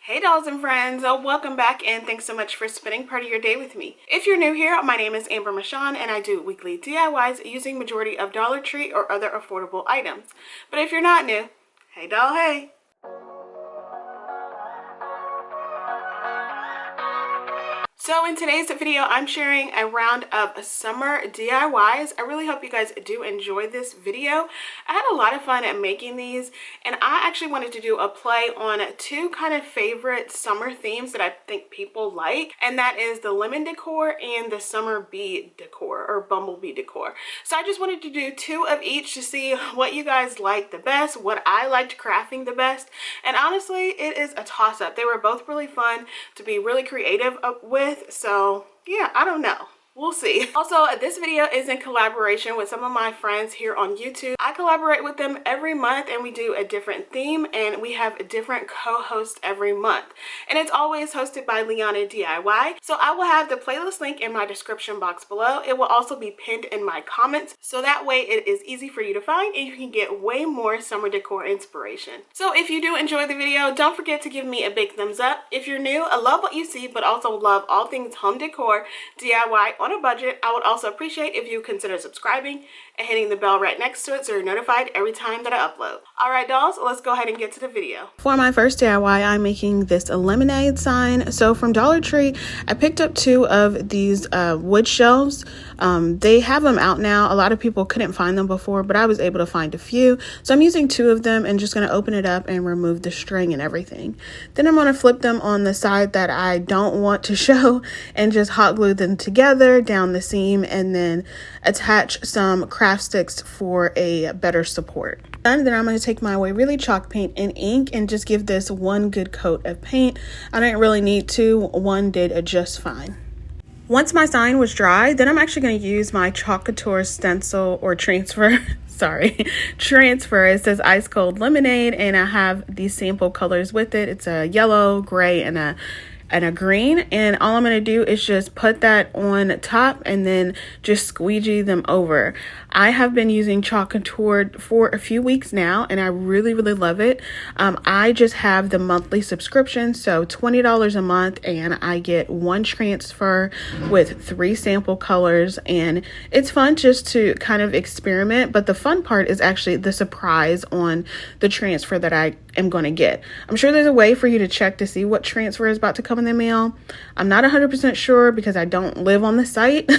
Hey dolls and friends, welcome back and thanks so much for spending part of your day with me. If you're new here, my name is Amber Michon and I do weekly DIYs using majority of Dollar Tree or other affordable items. But if you're not new, hey doll, hey! So in today's video, I'm sharing a round of summer DIYs. I really hope you guys do enjoy this video. I had a lot of fun at making these, and I actually wanted to do a play on two kind of favorite summer themes that I think people like, and that is the lemon decor and the summer bee decor or bumblebee decor. So I just wanted to do two of each to see what you guys like the best, what I liked crafting the best, and honestly, it is a toss-up. They were both really fun to be really creative with. So yeah, I don't know. We'll see. Also, this video is in collaboration with some of my friends here on YouTube. I collaborate with them every month and we do a different theme and we have a different co-host every month. And it's always hosted by Liana DIY. So I will have the playlist link in my description box below. It will also be pinned in my comments. So that way it is easy for you to find and you can get way more summer decor inspiration. So if you do enjoy the video, don't forget to give me a big thumbs up. If you're new, I love what you see, but also love all things home decor, DIY, on a budget. I would also appreciate if you consider subscribing and hitting the bell right next to it so you're notified every time that I upload. Alright dolls, let's go ahead and get to the video. For my first DIY, I'm making this lemonade sign. So from Dollar Tree, I picked up two of these wood shelves. They have them out now. A lot of people couldn't find them before, but I was able to find a few. So I'm using two of them and just going to open it up and remove the string and everything. Then I'm going to flip them on the side that I don't want to show and just hot glue them together down the seam and then attach some craft sticks for a better support. And then I'm going to take my Waverly chalk paint and ink and just give this one good coat of paint. I didn't really need to. One did just fine. Once my sign was dry, then I'm actually going to use my Chalk Couture stencil or transfer. Transfer. It says Ice Cold Lemonade and I have these sample colors with it. It's a yellow, gray, and a green, and all I'm going to do is just put that on top and then just squeegee them over. I have been using Chalk Couture for a few weeks now and I really love it. I just have the monthly subscription, so $20 a month, and I get one transfer with 3 sample colors, and it's fun just to kind of experiment, but the fun part is actually the surprise on the transfer that I am going to get. I'm sure there's a way for you to check to see what transfer is about to come in the mail. I'm not 100% sure because I don't live on the site,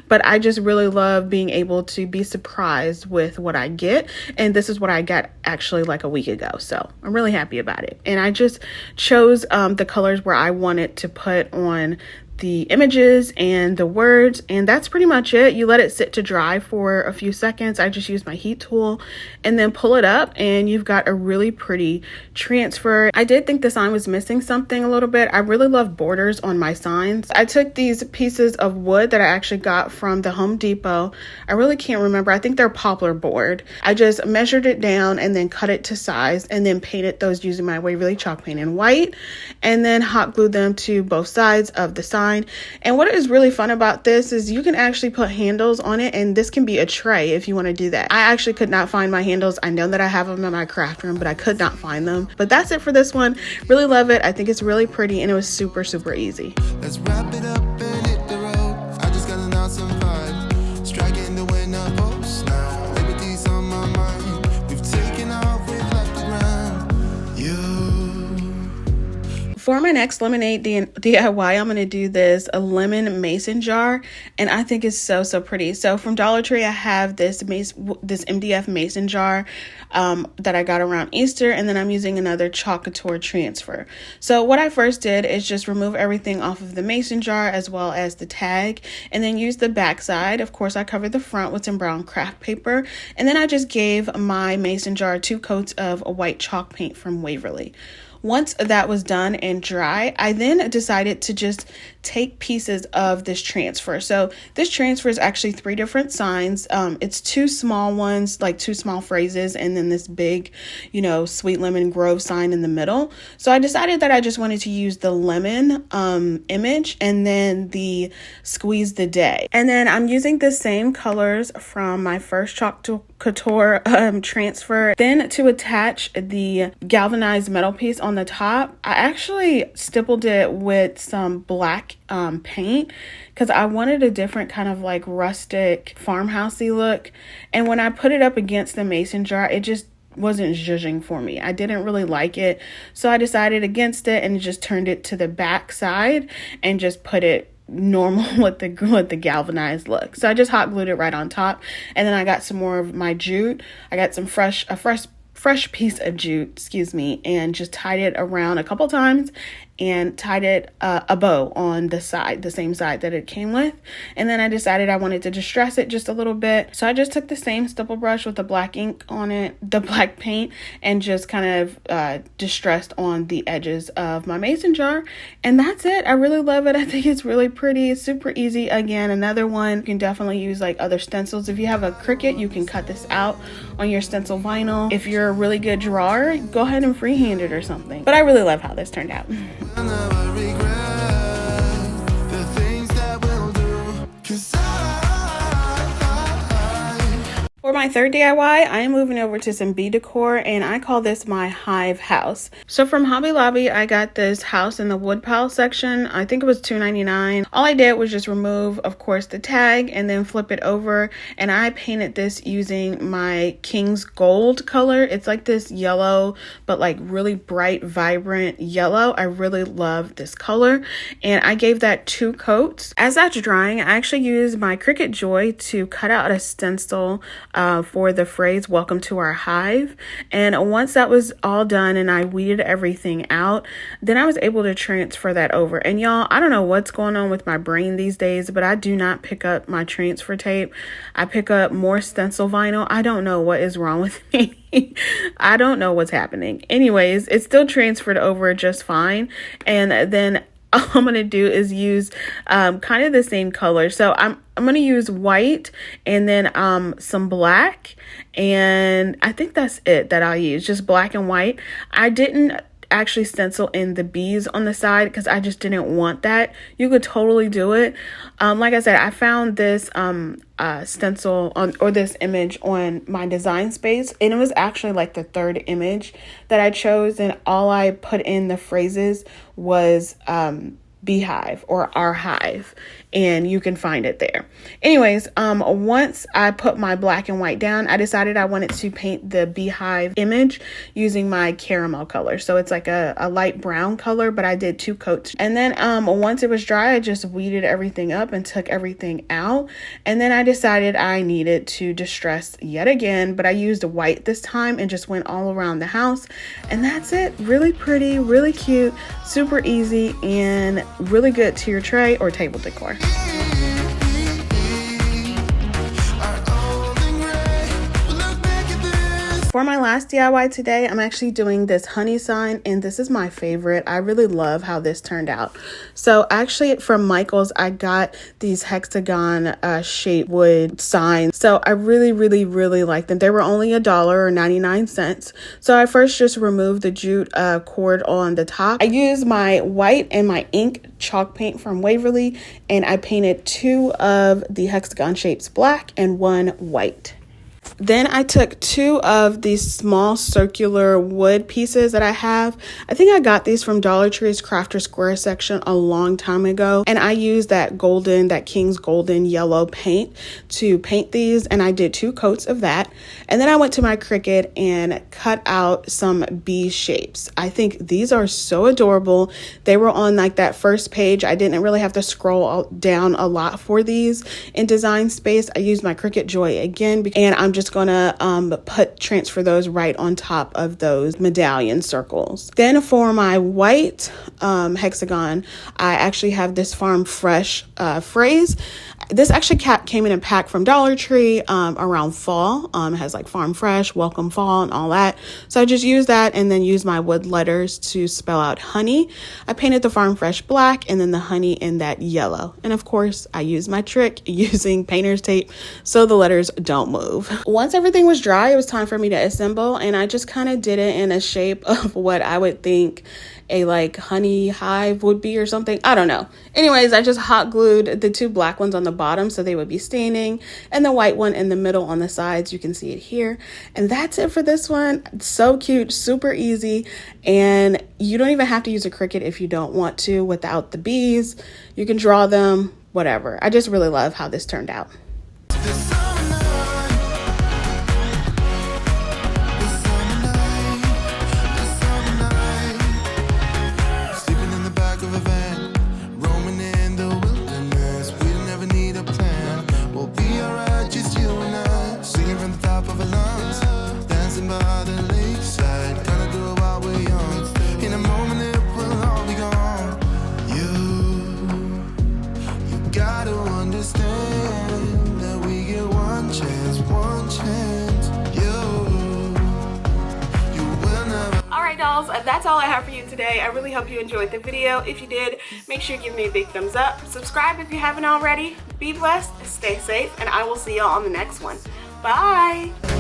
but I just really love being able to be surprised with what I get, and this is what I got actually like a week ago, so I'm really happy about it. And I just chose the colors where I wanted to put on the images and the words, and that's pretty much it. You let it sit to dry for a few seconds. I just use my heat tool and then pull it up and you've got a really pretty transfer. I did think the sign was missing something a little bit. I really love borders on my signs. I took these pieces of wood that I actually got from the Home Depot. I really can't remember. I think they're poplar board. I just measured it down and then cut it to size and then painted those using my Waverly chalk paint in white and then hot glued them to both sides of the sign. And what is really fun about this is you can actually put handles on it, and this can be a tray if you want to do that. I actually could not find my handles. I know that I have them in my craft room, but I could not find them. But that's it for this one. Really love it. I think it's really pretty and it was super easy. Let's wrap it up and hit the road. I just got an awesome vibe. Striking the wind up post now. Liberty's on my mind. We've taken off, we've left the ground. For my next lemonade DIY, I'm going to do this a lemon mason jar, and I think it's so pretty. So from Dollar Tree, I have this MDF mason jar that I got around Easter, and then I'm using another Chalk Couture transfer. So what I first did is just remove everything off of the mason jar as well as the tag, and then use the back side. Of course, I covered the front with some brown craft paper, and then I just gave my mason jar 2 coats of a white chalk paint from Waverly. Once that was done and dry, I then decided to just take pieces of this transfer. So this transfer is actually 3 different signs. It's 2 small ones, like 2 small phrases, and then this big, Sweet Lemon Grove sign in the middle. So I decided that I just wanted to use the lemon image and then the squeeze the day. And then I'm using the same colors from my first Chalk Couture transfer. Then to attach the galvanized metal piece on the top, I actually stippled it with some black paint because I wanted a different kind of like rustic farmhousey look. And when I put it up against the mason jar, it just wasn't zhuzhing for me. I didn't really like it, so I decided against it and just turned it to the back side and just put it normal with the galvanized look. So I just hot glued it right on top, and then I got some more of my jute. I got some fresh piece of jute, excuse me, and just tied it around a couple times and tied it a bow on the side, the same side that it came with. And then I decided I wanted to distress it just a little bit. So I just took the same stipple brush with the black ink on it, the black paint, and just kind of distressed on the edges of my mason jar. And that's it. I really love it. I think it's really pretty. It's super easy. Again, another one, you can definitely use like other stencils. If you have a Cricut, you can cut this out on your stencil vinyl. If you're a really good drawer, go ahead and freehand it or something. But I really love how this turned out. For my third DIY, I am moving over to some bee decor, and I call this my hive house. So from Hobby Lobby, I got this house in the wood pile section. I think it was $2.99. All I did was just remove, of course, the tag and then flip it over, and I painted this using my King's Gold color. It's like this yellow, but like really bright, vibrant yellow. I really love this color, and I gave that 2 coats. As that's drying, I actually used my Cricut Joy to cut out a stencil for the phrase "Welcome to our hive." And once that was all done and I weeded everything out, then I was able to transfer that over. And y'all, I don't know what's going on with my brain these days, but I do not pick up my transfer tape. I pick up more stencil vinyl. I don't know what is wrong with me. I don't know what's happening. Anyways, it's still transferred over just fine. And then all I'm going to do is use kind of the same color. So I'm going to use white and then some black, and I think that's it that I'll use, just black and white. I didn't actually stencil in the bees on the side because I just didn't want that. You could totally do it. Like I said, I found this stencil or this image on my design space, and it was actually like the 3rd image that I chose, and all I put in the phrases was beehive or our hive, and you can find it there. Anyways, once I put my black and white down, I decided I wanted to paint the beehive image using my caramel color. So it's like a light brown color, but I did 2 coats. And then once it was dry, I just weeded everything up and took everything out. And then I decided I needed to distress yet again, but I used white this time and just went all around the house. And that's it. Really pretty, really cute, super easy, and really good to your tray or table decor. For my last DIY today, I'm actually doing this honey sign, and this is my favorite. I really love how this turned out. So actually from Michael's, I got these hexagon shaped wood signs. So I really like them. They were only $1 or 99 cents. So I first just removed the jute cord on the top. I used my white and my ink chalk paint from Waverly, and I painted 2 of the hexagon shapes black and 1 white. Then I took 2 of these small circular wood pieces that I have. I think I got these from Dollar Tree's Crafter Square section a long time ago. And I used that King's Golden yellow paint to paint these. And I did 2 coats of that. And then I went to my Cricut and cut out some bee shapes. I think these are so adorable. They were on like that first page. I didn't really have to scroll down a lot for these in Design Space. I used my Cricut Joy again, and I'm just gonna transfer those right on top of those medallion circles. Then for my white hexagon, I actually have this Farm Fresh phrase. This actually came in a pack from Dollar Tree around fall. It has like Farm Fresh, Welcome Fall, and all that. So I just used that and then used my wood letters to spell out honey. I painted the Farm Fresh black and then the honey in that yellow. And of course, I used my trick using painter's tape so the letters don't move. Once everything was dry, it was time for me to assemble, and I just kind of did it in a shape of what I would think a like honey hive would be or something. I don't know. Anyways, I just hot glued the 2 black ones on the bottom so they would be staining, and the white one in the middle on the sides. You can see it here. And that's it for this one. It's so cute, super easy, and you don't even have to use a Cricut if you don't want to without the bees. You can draw them, whatever. I just really love how this turned out. That's all I have for you today. I really hope you enjoyed the video. If you did, make sure you give me a big thumbs up. Subscribe if you haven't already. Be blessed, stay safe, and I will see y'all on the next one. Bye.